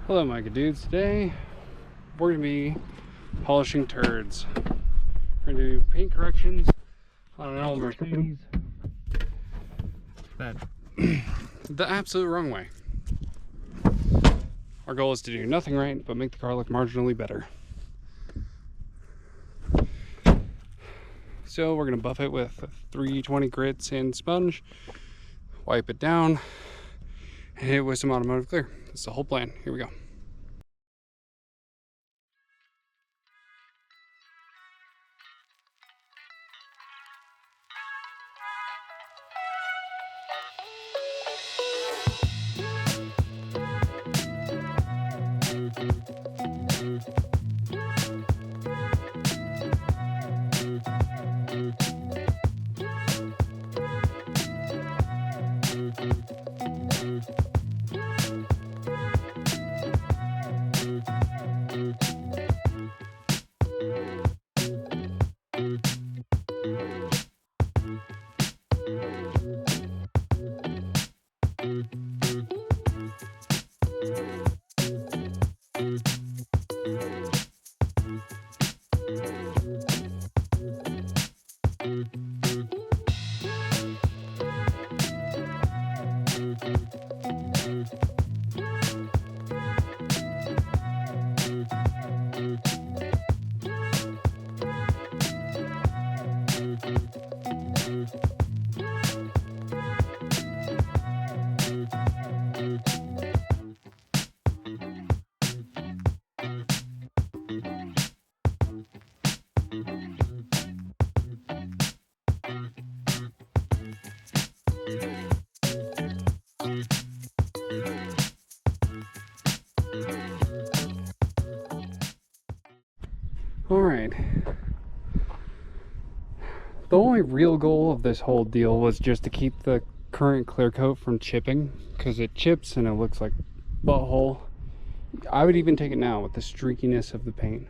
Hello my good dudes, today we're going to be polishing turds. We're going to do paint corrections on an old Mercedes that the absolute wrong way. Our goal is to do nothing right but make the car look marginally better. So we're going to buff it with a 320 grit sand sponge, wipe it down, and hit it with some automotive clear. That's the whole plan. Here we go. Alright, the only real goal of this whole deal was just to keep the current clear coat from chipping, because it chips and it looks like butthole. I would even take it now with the streakiness of the paint,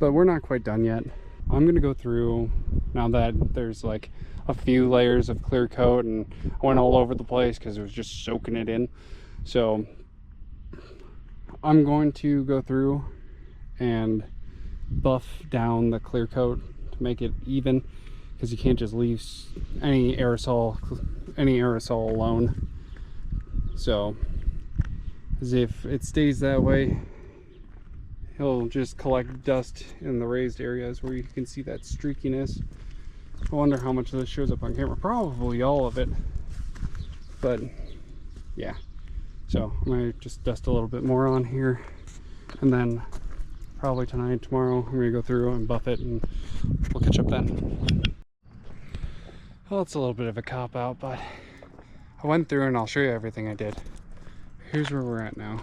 but we're not quite done yet. I'm going to go through, now that there's like a few layers of clear coat and I went all over the place because it was just soaking it in, so I'm going to go through and buff down the clear coat to make it even, because you can't just leave any aerosol alone. So as if it stays that way, he'll just collect dust in the raised areas where you can see that streakiness. I wonder how much of this shows up on camera. Probably all of it, but yeah. So I'm gonna just dust a little bit more on here, and then probably tonight, tomorrow, I'm gonna go through and buff it, and we'll catch up then. Well, it's a little bit of a cop-out, but I went through and I'll show you everything I did. Here's where we're at now.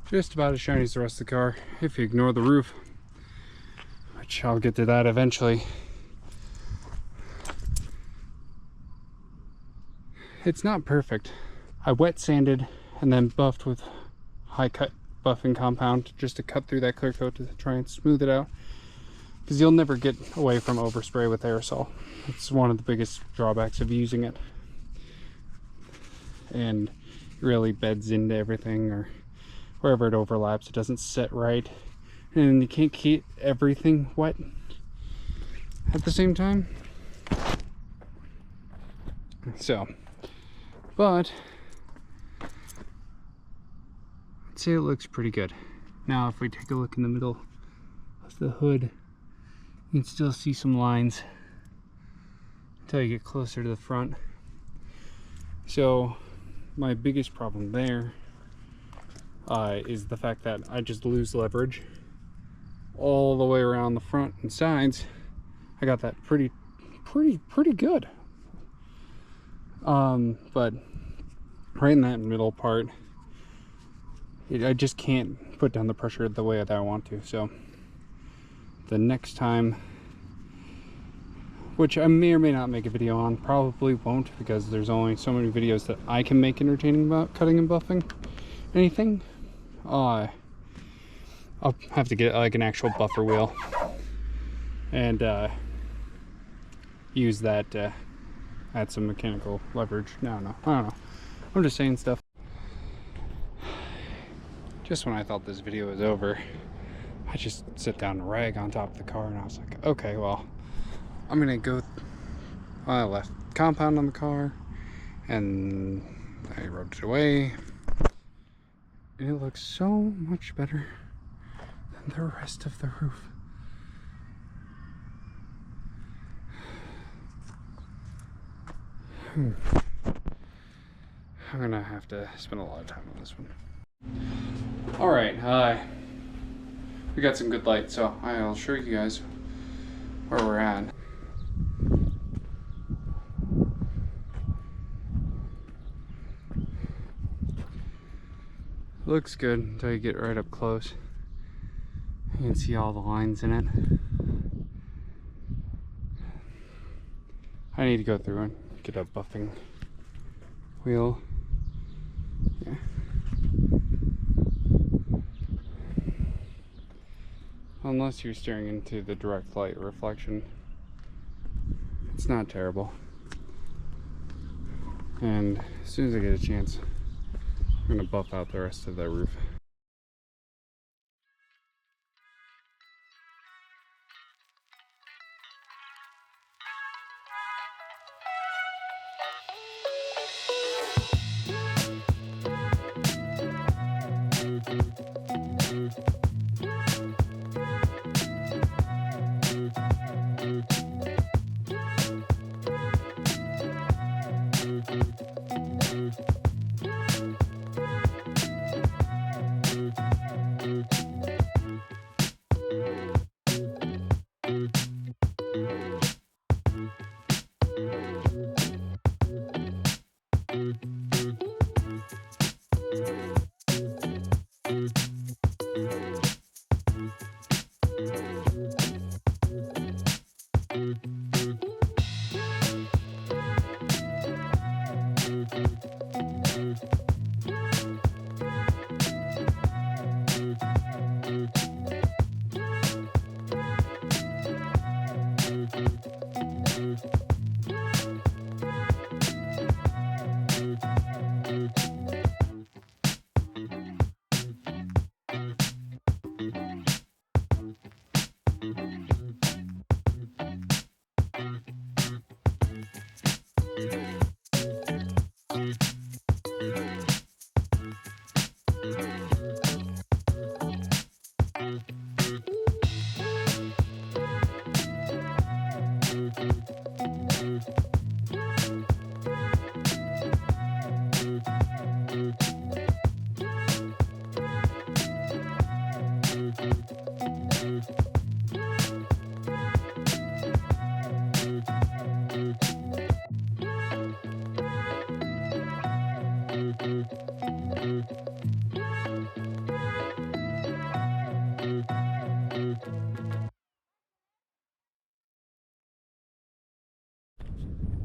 Just about as shiny as the rest of the car, if you ignore the roof, which I'll get to that eventually. It's not perfect. I wet sanded and then buffed with high cut buffing compound just to cut through that clear coat to try and smooth it out, because you'll never get away from overspray with aerosol. It's one of the biggest drawbacks of using it, and it really beds into everything, or wherever it overlaps it doesn't set right, and you can't keep everything wet at the same time. So, but I'd say it looks pretty good. Now if we take a look in the middle of the hood, you can still see some lines until you get closer to the front. So my biggest problem there is the fact that I just lose leverage all the way around the front and sides. I got that pretty good. But right in that middle part, I just can't put down the pressure the way that I want to. So the next time, which I may or may not make a video on, probably won't, because there's only so many videos that I can make entertaining about cutting and buffing anything. I'll have to get like an actual buffer wheel and use that to add some mechanical leverage. No, I don't know. I'm just saying stuff. Just when I thought this video was over, I just set down a rag on top of the car and I was like, okay, well, I'm gonna go. I left compound on the car and I rubbed it away. And it looks so much better than the rest of the roof. I'm gonna have to spend a lot of time on this one. Alright, we got some good light, so I'll show you guys where we're at. Looks good until you get right up close. You can see all the lines in it. I need to go through and get a buffing wheel. Yeah. Unless you're staring into the direct light reflection, it's not terrible. And as soon as I get a chance, I'm gonna buff out the rest of the roof.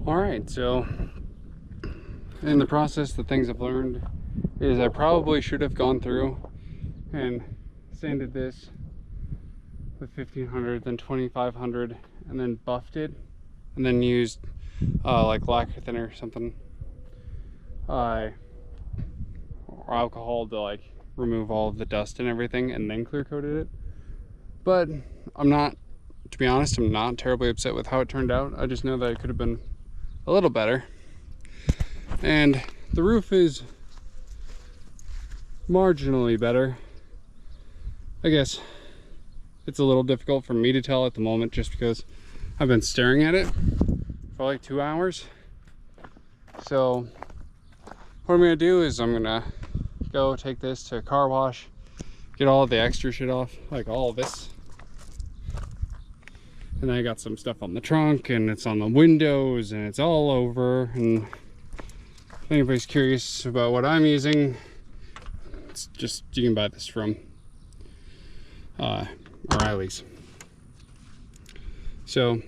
Alright, so in the process, the things I've learned is I probably should have gone through and sanded this with 1500, then 2500, and then buffed it, and then used like lacquer thinner or something, or alcohol to like remove all of the dust and everything, and then clear coated it. But I'm not, to be honest, I'm not terribly upset with how it turned out. I just know that it could have been a little better. And the roof is marginally better. I guess it's a little difficult for me to tell at the moment just because I've been staring at it for like 2 hours. So what I'm gonna do is I'm gonna go take this to a car wash, get all of the extra shit off, like all of this. And then I got some stuff on the trunk, and it's on the windows, and it's all over. And if anybody's curious about what I'm using, it's just, you can buy this from O'Reilly's. So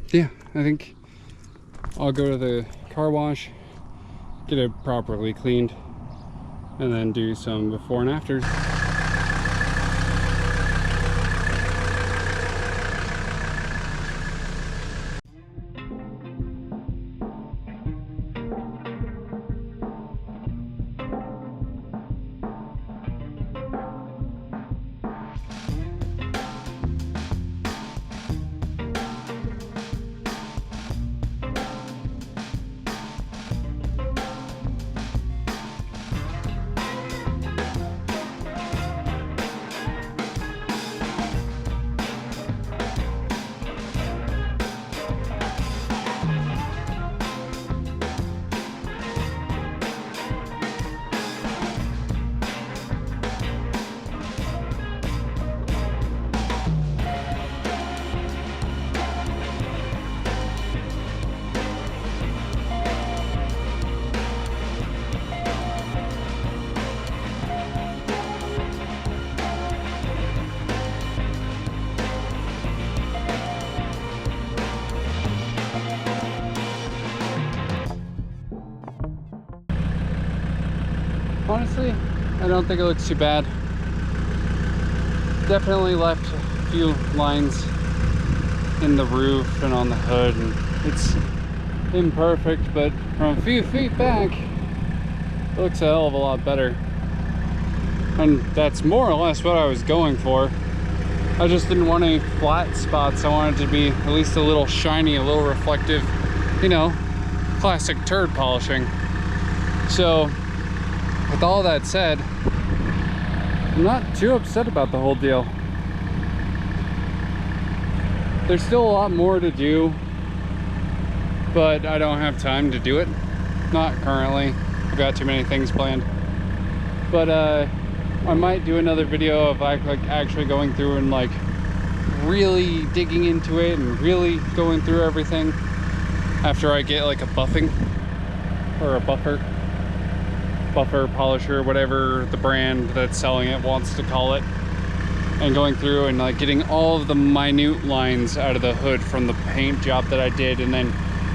yeah, I think I'll go to the car wash, get it properly cleaned, and then do some before and afters. honestly, I don't think it looks too bad. Definitely left a few lines in the roof and on the hood, and it's imperfect, but from a few feet back, it looks a hell of a lot better. And that's more or less what I was going for. I just didn't want any flat spots. I wanted it to be at least a little shiny, a little reflective, you know, classic turd polishing. So with all that said, I'm not too upset about the whole deal. There's still a lot more to do, but I don't have time to do it. Not currently. I've got too many things planned. But I might do another video of like actually going through and like really digging into it and really going through everything after I get like a buffing or a buffer polisher, whatever the brand that's selling it wants to call it, and going through and like getting all of the minute lines out of the hood from the paint job that I did, and then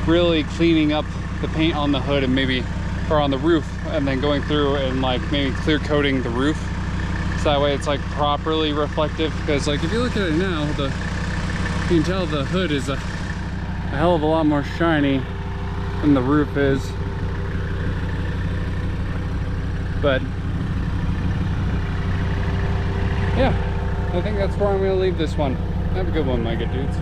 really cleaning up the paint on the hood and maybe, or on the roof, and then going through and like maybe clear coating the roof so that way it's like properly reflective. Because like if you look at it now, you can tell the hood is a hell of a lot more shiny than the roof is. But yeah, I think that's where I'm gonna leave this one. Have a good one, my good dudes.